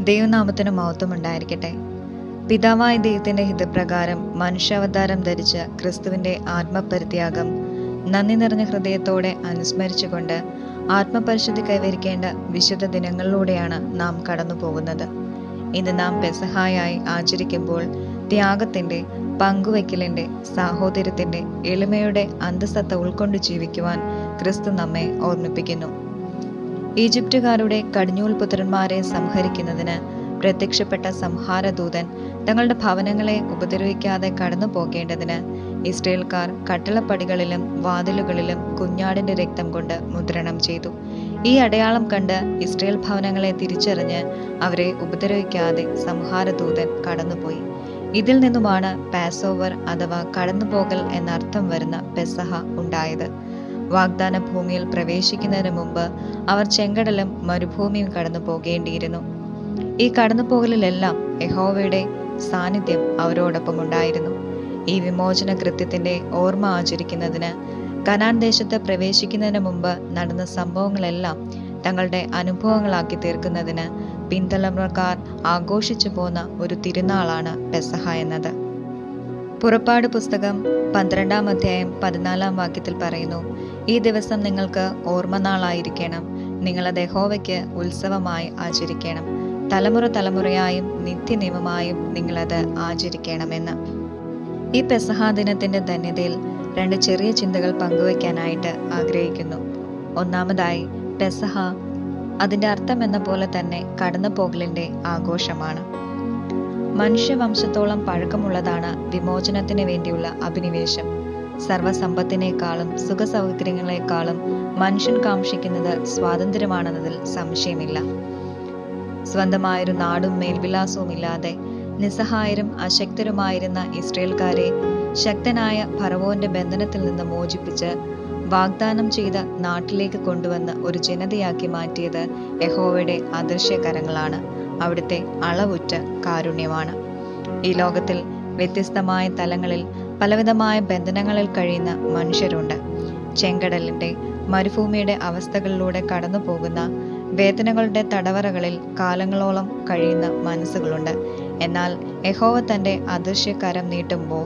ദൈവനാമത്തിന് മഹത്വം ഉണ്ടായിരിക്കട്ടെ. പിതാവായ ദൈവത്തിന്റെ ഹിതപ്രകാരം മനുഷ്യാവതാരം ധരിച്ച ക്രിസ്തുവിന്റെ ആത്മപരിത്യാഗം നന്ദി നിറഞ്ഞ ഹൃദയത്തോടെ അനുസ്മരിച്ചുകൊണ്ട് ആത്മപരിശുദ്ധി കൈവരിക്കേണ്ട വിശുദ്ധ ദിനങ്ങളിലൂടെയാണ് നാം കടന്നു പോകുന്നത്. ഇന്ന് നാം പെസഹായായി ആചരിക്കുമ്പോൾ ത്യാഗത്തിന്റെ, പങ്കുവയ്ക്കലിന്റെ, സാഹോദര്യത്തിന്റെ, എളിമയുടെ അന്തസത്ത ഉൾക്കൊണ്ട് ജീവിക്കുവാൻ ക്രിസ്തു നമ്മെ ഓർമ്മിപ്പിക്കുന്നു. ഈജിപ്തുകാരുടെ കടിഞ്ഞൂൽ പുത്രന്മാരെ സംഹരിക്കുന്നതിന് പ്രത്യക്ഷപ്പെട്ട സംഹാരദൂതൻ തങ്ങളുടെ ഭവനങ്ങളെ ഉപദ്രവിക്കാതെ കടന്നു പോകേണ്ടതിന് ഇസ്രയേൽക്കാർ കട്ടിളപ്പടികളിലും വാതിലുകളിലും കുഞ്ഞാടിന്റെ രക്തം കൊണ്ട് മുദ്രണം ചെയ്തു. ഈ അടയാളം കണ്ട് ഇസ്രയേൽ ഭവനങ്ങളെ തിരിച്ചറിഞ്ഞ് അവരെ ഉപദ്രവിക്കാതെ സംഹാരദൂതൻ കടന്നുപോയി. ഇതിൽ നിന്നുമാണ് പാസോവർ അഥവാ കടന്നുപോകൽ എന്നർത്ഥം വരുന്ന പെസഹ ഉണ്ടായത്. വാഗ്ദാന ഭൂമിയിൽ പ്രവേശിക്കുന്നതിന് മുമ്പ് അവർ ചെങ്കടലും മരുഭൂമിയും കടന്നു പോകേണ്ടിയിരുന്നു. ഈ കടന്നുപോകലിലെല്ലാം യഹോവയുടെ സാന്നിധ്യം അവരോടൊപ്പം ഉണ്ടായിരുന്നു. ഈ വിമോചന കൃത്യത്തിന്റെ ഓർമ്മ ആചരിക്കുന്നതിന് കനാൻ ദേശത്ത് പ്രവേശിക്കുന്നതിന് മുമ്പ് നടന്ന സംഭവങ്ങളെല്ലാം തങ്ങളുടെ അനുഭവങ്ങളാക്കി തീർക്കുന്നതിന് പിൻതലമുറക്കാർ ആഘോഷിച്ചു പോന്ന ഒരു തിരുനാളാണ് പെസഹ എന്നത്. പുറപ്പാട് പുസ്തകം 12-ാം അധ്യായം 14-ാം വാക്യത്തിൽ പറയുന്നു, ഈ ദിവസം നിങ്ങൾക്ക് ഓർമ്മനാളായിരിക്കണം, നിങ്ങളത് യഹോവയ്ക്ക് ഉത്സവമായി ആചരിക്കണം, തലമുറ തലമുറയായും നിത്യനിയമമായും നിങ്ങളത് ആചരിക്കണമെന്ന്. ഈ പെസഹ ദിനത്തിന്റെ ധന്യതയിൽ 2 ചെറിയ ചിന്തകൾ പങ്കുവയ്ക്കാനായിട്ട് ആഗ്രഹിക്കുന്നു. ഒന്നാമതായി, പെസഹ അതിന്റെ അർത്ഥം എന്ന പോലെ തന്നെ കടന്നുപോകലിന്റെ ആഘോഷമാണ്. മനുഷ്യവംശത്തോളം പഴക്കമുള്ളതാണ് വിമോചനത്തിന് വേണ്ടിയുള്ള അഭിനിവേശം. സർവസമ്പത്തിനേക്കാളും സുഖസൗകര്യങ്ങളെക്കാളും മനുഷ്യൻ കാക്ഷിക്കുന്നത് സ്വാതന്ത്ര്യമാണെന്നതിൽ സംശയമില്ല. സ്വന്തമായൊരു നാടും മേൽവിലാസവും ഇല്ലാതെ നിസ്സഹായരും അശക്തരുമായിരുന്ന ഇസ്രയേൽക്കാരെ ശക്തനായ ഫറവോന്റെ ബന്ധനത്തിൽ നിന്ന് മോചിപ്പിച്ച് വാഗ്ദാനം ചെയ്ത നാട്ടിലേക്ക് കൊണ്ടുവന്ന് ഒരു ജനതയാക്കി മാറ്റിയത് യഹോവയുടെ അദൃശ്യകരങ്ങളാണ്, അവിടുത്തെ അളവുറ്റ കാരുണ്യമാണ്. ഈ ലോകത്തിൽ വ്യത്യസ്തമായ തലങ്ങളിൽ പലവിധമായ ബന്ധനങ്ങളിൽ കഴിയുന്ന മനുഷ്യരുണ്ട്. ചെങ്കടലിന്റെ, മരുഭൂമിയുടെ അവസ്ഥകളിലൂടെ കടന്നു പോകുന്ന വേദനകളുടെ തടവറകളിൽ കാലങ്ങളോളം കഴിയുന്ന മനസ്സുകളുണ്ട്. എന്നാൽ യഹോവ തന്റെ അദൃശ്യകരം നീട്ടുമ്പോൾ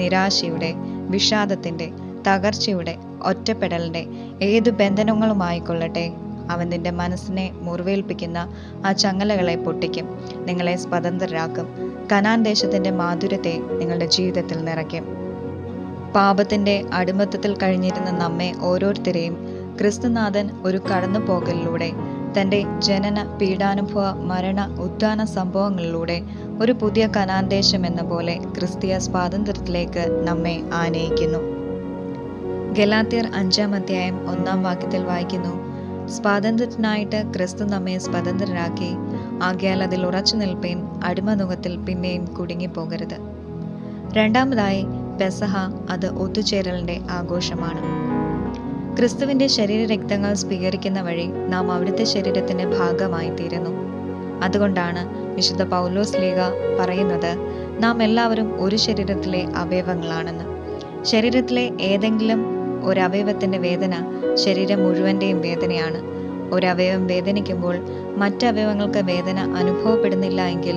നിരാശയുടെ, വിഷാദത്തിന്റെ, തകർച്ചയുടെ, ഒറ്റപ്പെടലിന്റെ ഏതു ബന്ധനങ്ങളുമായിക്കൊള്ളട്ടെ, അവൻ നിന്റെ മനസ്സിനെ മുറിവേൽപ്പിക്കുന്ന ആ ചങ്ങലകളെ പൊട്ടിക്കും, നിങ്ങളെ സ്വതന്ത്രരാക്കും, കനാൻ ദേശത്തിന്റെ മാധുര്യത്തെ നിങ്ങളുടെ ജീവിതത്തിൽ നിറയ്ക്കും. പാപത്തിന്റെ അടിമത്തത്തിൽ കഴിഞ്ഞിരുന്ന നമ്മെ ഓരോരുത്തരെയും ക്രിസ്തുനാഥൻ ഒരു കടന്നുപോകലിലൂടെ, തന്റെ ജനന, പീഡാനുഭവ, മരണ, ഉത്ഥാന സംഭവങ്ങളിലൂടെ ഒരു പുതിയ കനാൻ ദേശം എന്ന പോലെ ക്രിസ്തീയ സ്വാതന്ത്ര്യത്തിലേക്ക് നമ്മെ ആനയിക്കുന്നു. ഗലാത്യർ 5-ാം അധ്യായം 1-ാം വാക്യത്തിൽ വായിക്കുന്നു, സ്വാതന്ത്ര്യത്തിനായിട്ട് ക്രിസ്തു നമ്മെ സ്വതന്ത്രരാക്കി, ആകയാൽ അതിൽ ഉറച്ചു നിൽപ്പേൻ, അടിമനുഖത്തിൽ പിന്നെയും കുടുങ്ങിപ്പോകരുത്. രണ്ടാമതായി, പെസഹ അത് ഒത്തുചേരലിന്റെ ആഘോഷമാണ്. ക്രിസ്തുവിന്റെ ശരീരരക്തങ്ങൾ സ്വീകരിക്കുന്ന വഴി നാം അവിടുത്തെ ശരീരത്തിന്റെ ഭാഗമായി തീരുന്നു. അതുകൊണ്ടാണ് വിശുദ്ധ പൗലോസ് ശ്ലീഹ പറയുന്നത്, നാം എല്ലാവരും ഒരു ശരീരത്തിലെ അവയവങ്ങളാണെന്ന്. ശരീരത്തിലെ ഏതെങ്കിലും ഒരവയവത്തിന്റെ വേദന ശരീരം മുഴുവന്റെയും വേദനയാണ്. ഒരവയവം വേദനിക്കുമ്പോൾ മറ്റവയവങ്ങൾക്ക് വേദന അനുഭവപ്പെടുന്നില്ല എങ്കിൽ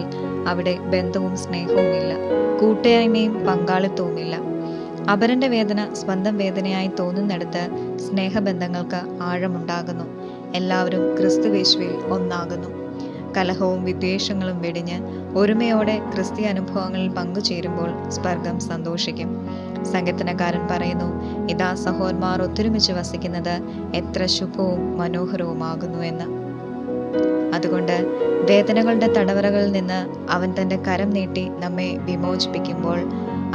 അവിടെ ബന്ധവും സ്നേഹവും ഇല്ല, കൂട്ടായ്മയും പങ്കാളിത്തവുമില്ല. അപരന്റെ വേദന സ്വന്തം വേദനയായി തോന്നുന്നിടത്ത് സ്നേഹബന്ധങ്ങൾക്ക് ആഴമുണ്ടാകുന്നു. എല്ലാവരും ക്രിസ്തുയേശുവിൽ ഒന്നാകുന്നു. കലഹവും വിദ്വേഷങ്ങളും വെടിഞ്ഞ് ഒരുമയോടെ ക്രിസ്തീയ അനുഭവങ്ങളിൽ പങ്കുചേരുമ്പോൾ സ്വർഗം സന്തോഷിക്കും. സങ്കീർത്തനക്കാരൻ പറയുന്നു, ഇതാ സഹോദരന്മാർ ഒത്തൊരുമിച്ച് വസിക്കുന്നത് എത്ര ശുഭവും മനോഹരവുമാകുന്നു എന്ന്. അതുകൊണ്ട് വേദനകളുടെ തടവറകളിൽ നിന്ന് അവൻ തന്റെ കരം നീട്ടി നമ്മെ വിമോചിപ്പിക്കുമ്പോൾ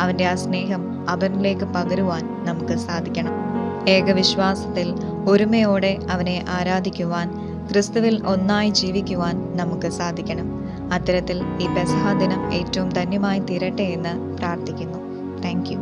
അവന്റെ ആ സ്നേഹം അവനിലേക്ക് പകരുവാൻ നമുക്ക് സാധിക്കണം. ഏകവിശ്വാസത്തിൽ ഒരുമയോടെ അവനെ ആരാധിക്കുവാൻ, ക്രിസ്തുവിൽ ഒന്നായി ജീവിക്കുവാൻ നമുക്ക് സാധിക്കണം. അത്തരത്തിൽ ഈ പെസഹ ദിനം ഏറ്റവും ധന്യമായി തീരട്ടെ എന്ന് പ്രാർത്ഥിക്കുന്നു. Thank you.